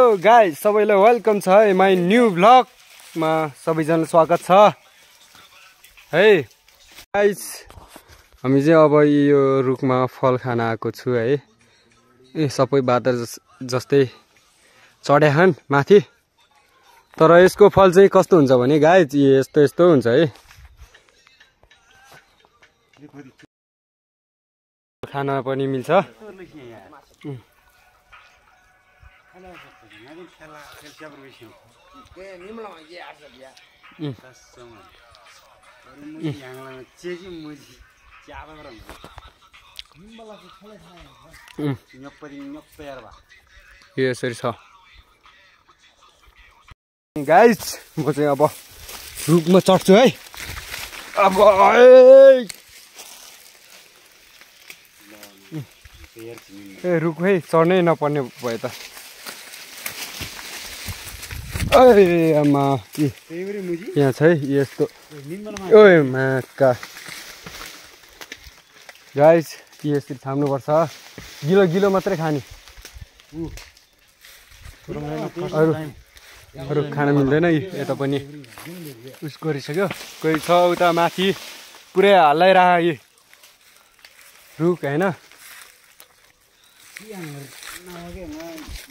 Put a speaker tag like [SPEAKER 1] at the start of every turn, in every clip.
[SPEAKER 1] Hello guys, सबैलाई welcome छ है माई न्यू भ्लगमा सबैजनालाई स्वागत छ है गाइस। हामी चाहिँ अब यो रुखमा फल खान आएको छु है। सबै बादर जस्तै चढ्याछन् माथि, तर यसको फल चाहिँ कस्तो हुन्छ भने गाइस यस्तो यस्तो हुन्छ है। खान पनि मिल्छ। यसरी छ गाइस। म चाहिँ अब रुखमा चढ्छु है। अब ए रुखमै चढ्नै नपर्ने भयो त। आमा यहाँ छ है यस्तो। ओए माका गाइस, यसरी थाम्नुपर्छ। गिलो गिलो मात्रै खाने, अरू खान मिल्दैन। यता पनि उस गरिसक्यो। कोही छ उता माथि पुरै हल्लाइरह रुख होइन।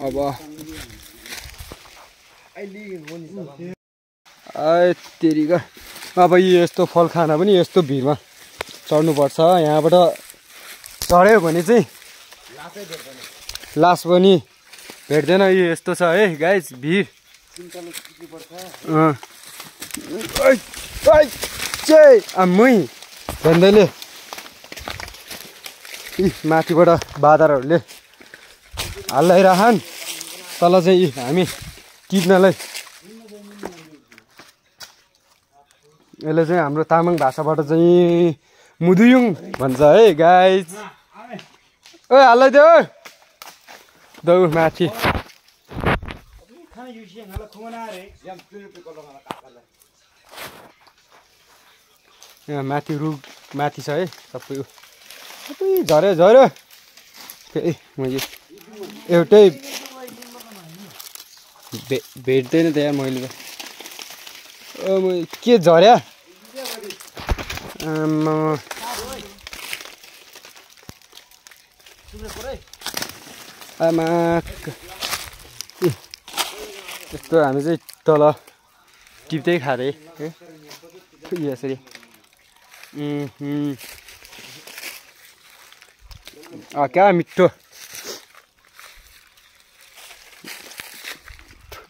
[SPEAKER 1] अब तेरिका अब यस्तो फल खान पनि यस्तो भिरमा चढ्नुपर्छ। यहाँबाट चढ्यो भने चाहिँ लास पनि भेट्दैन। यो यस्तो छ है गाइस भिर। आमै भन्दैले माथिबाट बादरहरूले हाल्लाइरहन्। तल चाहिँ हामी टिप्नलाई यसले चाहिँ हाम्रो तामाङ भाषाबाट चाहिँ मुदुयुङ भन्छ है गाइस। ओ हाल्लाइदेऊ दौ माथि। यहाँ माथि रुख माथि छ है। सबै झऱ्यो झऱ्यो। फेरि मैले एउटै भेट्दैन त यहाँ मैले त। के झर्या आमा। यस्तो हामी चाहिँ तल टिप्दै खाँदै यसरी। क्या मिठो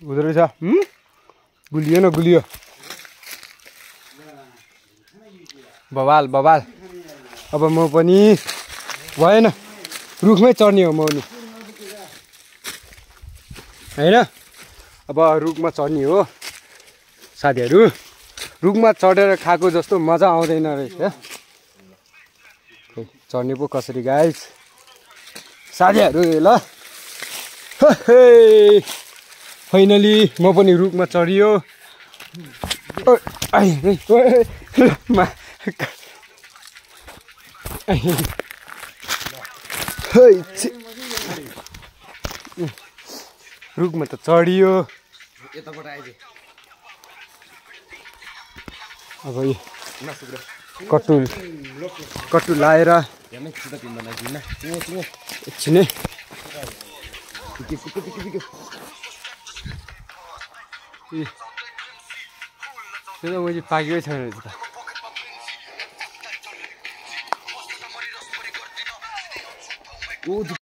[SPEAKER 1] हुँदो रहेछ। गुलियो न गुलियो। बवाल बवाल। अब म पनि भएन, रुखमै चढ्ने हो म पनि होइन। अब रुखमा चढ्ने हो साथीहरू। रुखमा चढेर खाएको जस्तो मजा आउँदैन रहेछ। चढ्ने पो कसरी गाइस साथीहरू ल। फाइनली म पनि रुखमा चढियो। रुखमा त चढियो। अब कट्टु लाएर एकछिनै मैले पाकेकै छैन रहेछ त।